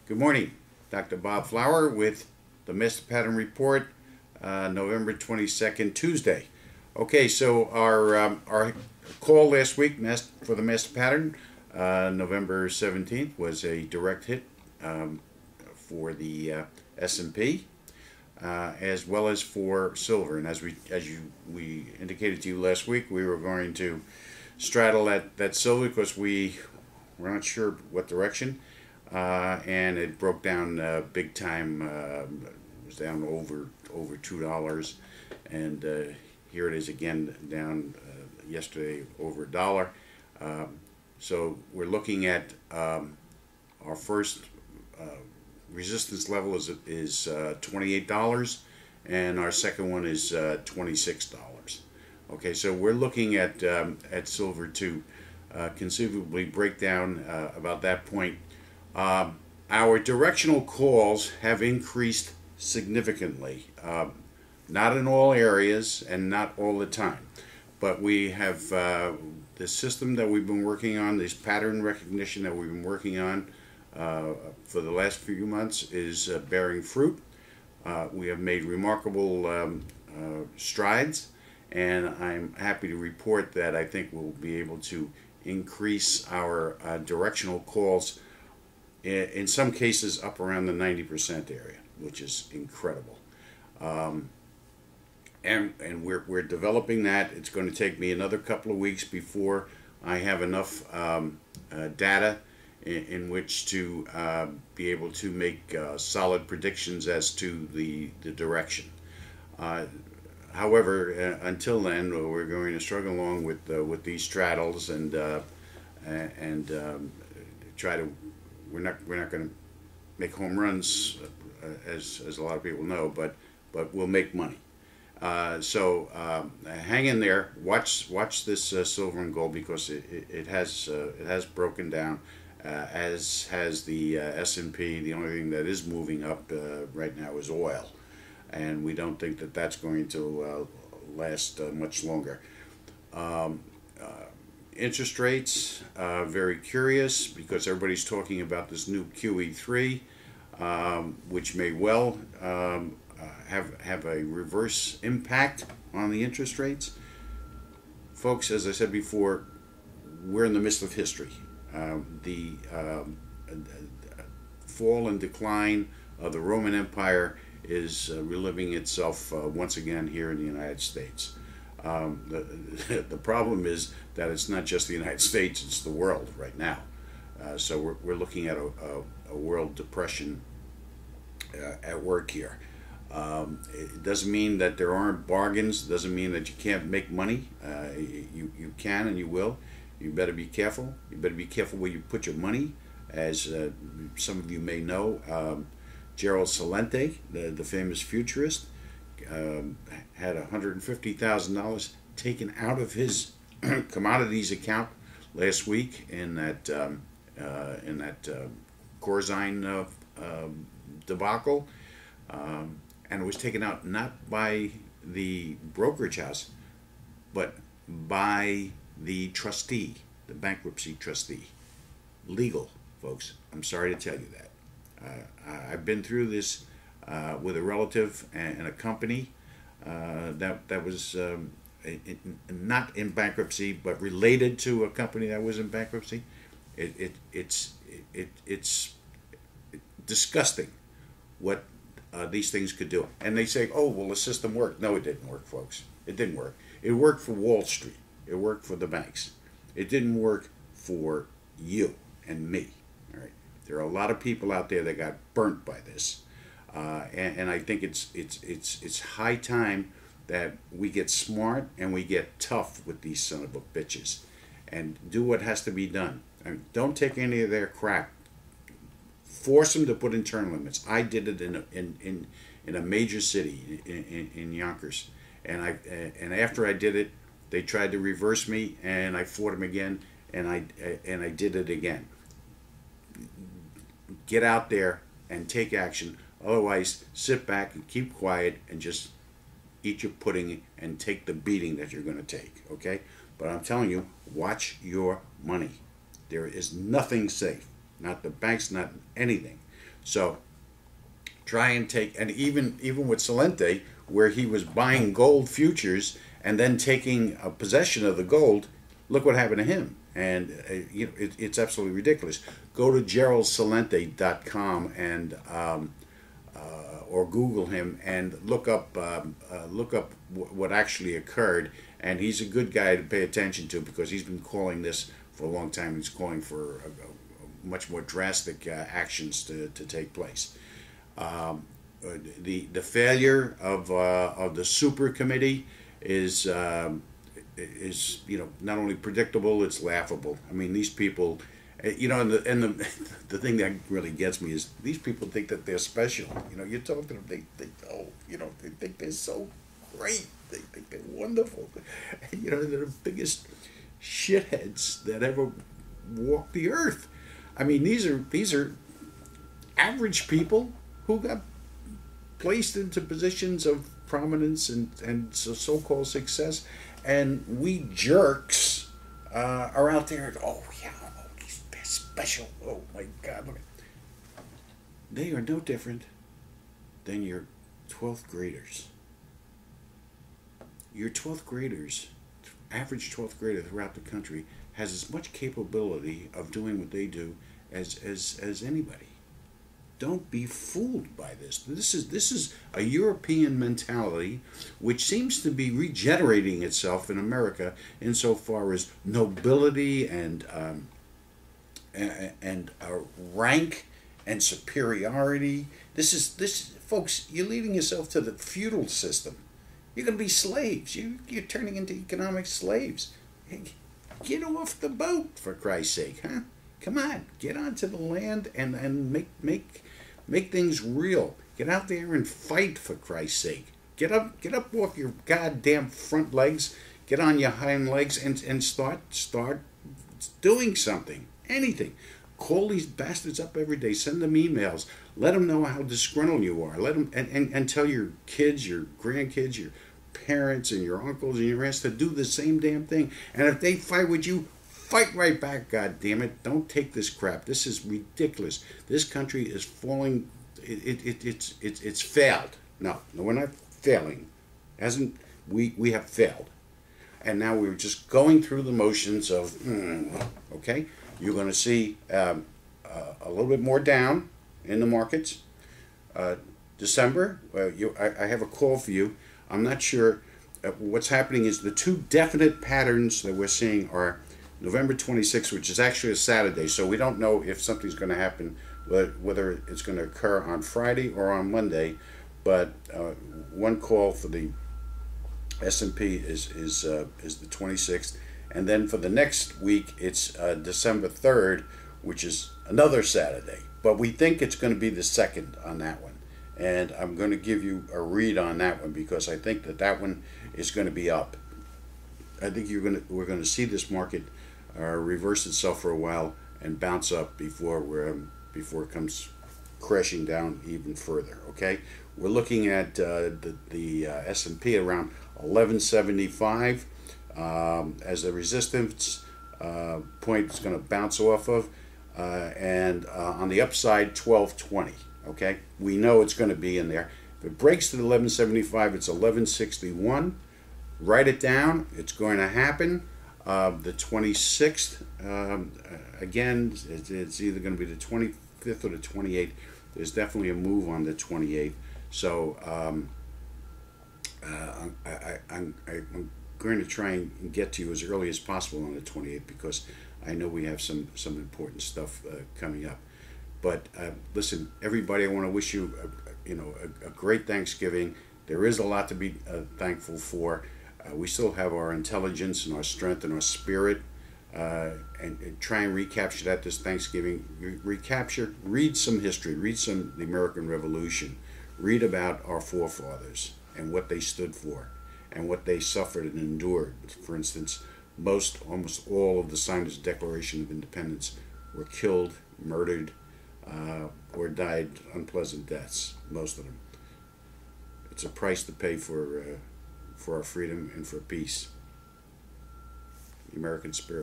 Good morning, Dr. Bob Flower with the Master Pattern Report, November 22nd, Tuesday. Okay, so our call last week for the Master Pattern, November 17th, was a direct hit for the S&P, as well as for silver. And as we indicated to you last week, we were going to straddle that silver because we're not sure what direction. And it broke down big time. It was down over $2, and here it is again down yesterday over $1. So we're looking at our first resistance level is $28, and our second one is $26. Okay, so we're looking at silver to conceivably break down about that point. Our directional calls have increased significantly, not in all areas and not all the time, but we have the system that we've been working on, this pattern recognition that we've been working on for the last few months is bearing fruit. We have made remarkable strides, and I'm happy to report that I think we'll be able to increase our directional calls in some cases up around the 90% area, which is incredible. And we're developing that. It's going to take me another couple of weeks before I have enough data in which to be able to make solid predictions as to the direction. However, until then, we're going to struggle along with these straddles and try to. We're not going to make home runs, as a lot of people know, but we'll make money. So hang in there. Watch this silver and gold, because it has broken down, as has the S&P. The only thing that is moving up right now is oil, and we don't think that that's going to last much longer. Interest rates, very curious, because everybody's talking about this new QE3, which may well have a reverse impact on the interest rates. Folks, as I said before, we're in the midst of history. The fall and decline of the Roman Empire is reliving itself once again here in the United States. The problem is that it's not just the United States, it's the world right now. So we're looking at a world depression at work here. It doesn't mean that there aren't bargains. It doesn't mean that you can't make money. You can and you will. You better be careful. You better be careful where you put your money. As some of you may know, Gerald Celente, the famous futurist, had $150,000 taken out of his commodities account last week in that Corzine debacle, and it was taken out not by the brokerage house, but by the trustee, the bankruptcy trustee. Legal, folks. I'm sorry to tell you that. I've been through this with a relative and a company that was not in bankruptcy, but related to a company that was in bankruptcy. It's disgusting what these things could do. And they say, oh, well, the system worked. No, it didn't work, folks. It didn't work. It worked for Wall Street. It worked for the banks. It didn't work for you and me. All right. There are a lot of people out there that got burnt by this. And I think it's high time that we get smart and we get tough with these son of a bitches and do what has to be done. I mean, don't take any of their crap. Force them to put in term limits. I did it in a major city in Yonkers, and after I did it, they tried to reverse me, and I fought them again, and I did it again. Get out there and take action. Otherwise, sit back and keep quiet and just eat your pudding and take the beating that you're going to take, okay? But I'm telling you, watch your money. There is nothing safe. Not the banks, not anything. So try and take, and even with Salente, where he was buying gold futures and then taking possession of the gold, look what happened to him. And it's absolutely ridiculous. Go to GeraldSalente.com and or Google him and look up what actually occurred. And he's a good guy to pay attention to, because he's been calling this for a long time. He's calling for much more drastic actions to take place. The failure of the super committee is not only predictable, it's laughable. I mean, these people, and the thing that really gets me is these people think that they're special. You talk to them, they think they're so great. They think they're wonderful. They're the biggest shitheads that ever walked the earth. I mean, these are average people who got placed into positions of prominence and so-called success, and we jerks are out there. Oh yeah, they're special. Oh my God, look. They are no different than your 12th graders. Your 12th graders, average 12th grader throughout the country, has as much capability of doing what they do as anybody. Don't be fooled by this. This is a European mentality which seems to be regenerating itself in America insofar as nobility and rank and superiority. This, folks, you're leading yourself to the feudal system. You're going to be slaves. You're turning into economic slaves. Get off the boat, for Christ's sake, huh? Come on, get onto the land and make things real. Get out there and fight, for Christ's sake. Get up off your goddamn front legs. Get on your hind legs and start doing something. Anything. Call these bastards up every day. Send them emails. Let them know how disgruntled you are. Let them and tell your kids, your grandkids, your parents, and your uncles and your aunts to do the same damn thing. And if they fight with you, fight right back. God damn it! Don't take this crap. This is ridiculous. This country is falling. It's failed. No, we're not failing. We have failed, and now we're just going through the motions of okay. You're going to see a little bit more down in the markets. December, I have a call for you. I'm not sure. What's happening is the two definite patterns that we're seeing are November 26th, which is actually a Saturday, so we don't know if something's going to happen, whether it's going to occur on Friday or on Monday. But one call for the S&P is the 26th. And then for the next week, it's December 3rd, which is another Saturday. But we think it's going to be the 2nd on that one. And I'm going to give you a read on that one because I think that one is going to be up. I think we're going to see this market reverse itself for a while and bounce up before it comes crashing down even further. Okay, we're looking at the S&P around 1175. As the resistance point it's going to bounce off of, and on the upside 1220. Okay, we know it's going to be in there. If it breaks to the 1175, it's 1161. Write it down. It's going to happen. The 26th, again, it's either going to be the 25th or the 28th. There's definitely a move on the 28th. So I'm going to try and get to you as early as possible on the 28th because I know we have some important stuff coming up. But listen, everybody, I want to wish you a great Thanksgiving. There is a lot to be thankful for. We still have our intelligence and our strength and our spirit, and try and recapture that this Thanksgiving. Read some history, read some the American Revolution, read about our forefathers and what they stood for and what they suffered and endured. For instance, almost all of the signers of the Declaration of Independence were killed, murdered, or died unpleasant deaths, most of them. It's a price to pay for our freedom and for peace. The American spirit.